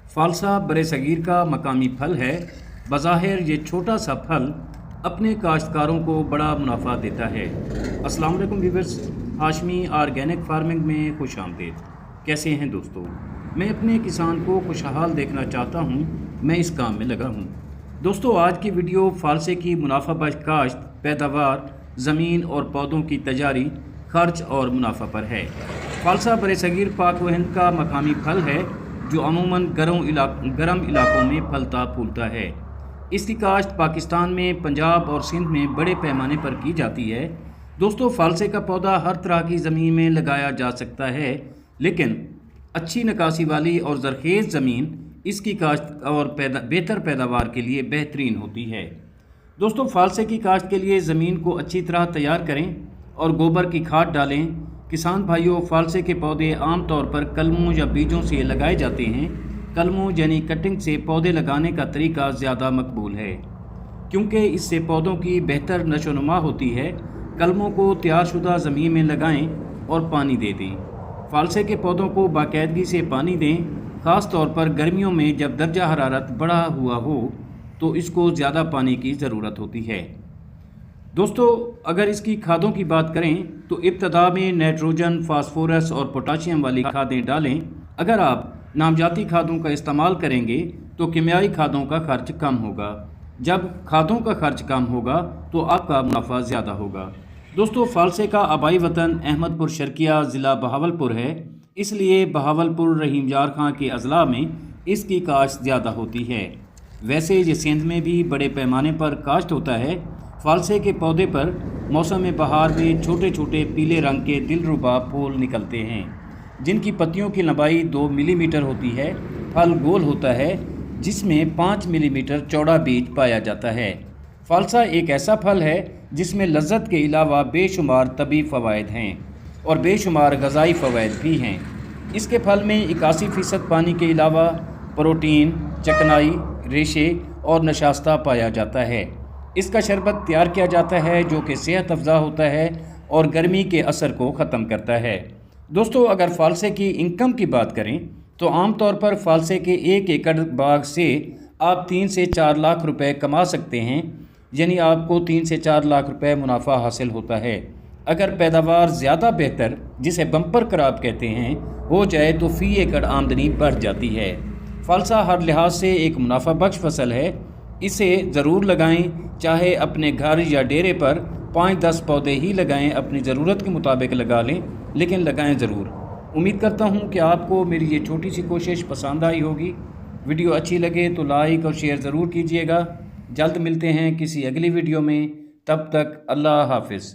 फालसा बरसगीर का मकामी फल है। बज़ाहिर ये छोटा सा फल अपने काश्तकारों को बड़ा मुनाफा देता है। अस्सलाम वालेकुम व्यूअर्स, हाशमी ऑर्गेनिक फार्मिंग में खुश आमदीद। कैसे हैं दोस्तों? मैं अपने किसान को खुशहाल देखना चाहता हूँ, मैं इस काम में लगा हूँ। दोस्तों, आज की वीडियो फालसे की मुनाफा बख्श काश्त, पैदावार, ज़मीन और पौधों की तैयारी, खर्च और मुनाफा पर है। फालसा बरसगीर पाक व हिंद का मकामी फल है जो अमूमन गर्म इलाकों में फलता फूलता है। इसकी काश्त पाकिस्तान में पंजाब और सिंध में बड़े पैमाने पर की जाती है। दोस्तों, फालसे का पौधा हर तरह की ज़मीन में लगाया जा सकता है, लेकिन अच्छी निकासी वाली और ज़रखेज़ ज़मीन इसकी काश्त और बेहतर पैदावार के लिए बेहतरीन होती है। दोस्तों, फालसे की काश्त के लिए ज़मीन को अच्छी तरह तैयार करें और गोबर की खाद डालें। किसान भाइयों, फालसे के पौधे आमतौर पर कलमों या बीजों से लगाए जाते हैं। कलमों यानी कटिंग से पौधे लगाने का तरीका ज़्यादा मकबूल है, क्योंकि इससे पौधों की बेहतर नशोनुमा होती है। कलमों को तैयारशुदा ज़मीन में लगाएं और पानी दे दें। फालसे के पौधों को बाकायदगी से पानी दें, ख़ास तौर पर गर्मियों में जब दर्जा हरारत बढ़ा हुआ हो तो इसको ज़्यादा पानी की ज़रूरत होती है। दोस्तों, अगर इसकी खादों की बात करें तो इब्तदा में नाइट्रोजन, फास्फोरस और पोटाशियम वाली खादें डालें। अगर आप नामजाती खादों का इस्तेमाल करेंगे तो कीमियाई खादों का खर्च कम होगा। जब खादों का खर्च कम होगा तो आपका मुनाफा ज़्यादा होगा। दोस्तों, फालसे का आबाई वतन अहमदपुर शर्किया ज़िला बहावलपुर है, इसलिए बहावलपुर रहीम यार खां के अजला में इसकी काश्त ज़्यादा होती है। वैसे ये सिंध में भी बड़े पैमाने पर काश्त होता है। फालसे के पौधे पर मौसम बहार में छोटे छोटे पीले रंग के दिलरुबा फूल निकलते हैं, जिनकी पत्तियों की लंबाई 2 मिलीमीटर होती है। फल गोल होता है, जिसमें 5 मिलीमीटर चौड़ा बीज पाया जाता है। फालसा एक ऐसा फल है जिसमें लज्जत के अलावा बेशुमार तबी फ़वाइद हैं और बेशुमार ग़िज़ाई फ़वाइद भी हैं। इसके फल में 81% पानी के अलावा प्रोटीन, चिकनाई, रेशे और नशास्ता पाया जाता है। इसका शरबत तैयार किया जाता है जो कि सेहत अफ़ज़ा होता है और गर्मी के असर को ख़त्म करता है। दोस्तों, अगर फालसे की इनकम की बात करें तो आमतौर पर फालसे के 1 एकड़ बाग से आप 3 से 4 लाख रुपए कमा सकते हैं, यानी आपको 3 से 4 लाख रुपए मुनाफा हासिल होता है। अगर पैदावार ज़्यादा बेहतर, जिसे बम्पर क्रॉप कहते हैं, हो जाए तो फ़ी एकड़ आमदनी बढ़ जाती है। फालसा हर लिहाज से एक मुनाफा बख्श फसल है। इसे ज़रूर लगाएं, चाहे अपने घर या डेरे पर 5-10 पौधे ही लगाएं, अपनी ज़रूरत के मुताबिक लगा लें, लेकिन लगाएं ज़रूर। उम्मीद करता हूं कि आपको मेरी ये छोटी सी कोशिश पसंद आई होगी। वीडियो अच्छी लगे तो लाइक और शेयर ज़रूर कीजिएगा। जल्द मिलते हैं किसी अगली वीडियो में, तब तक अल्लाह हाफ़िज़।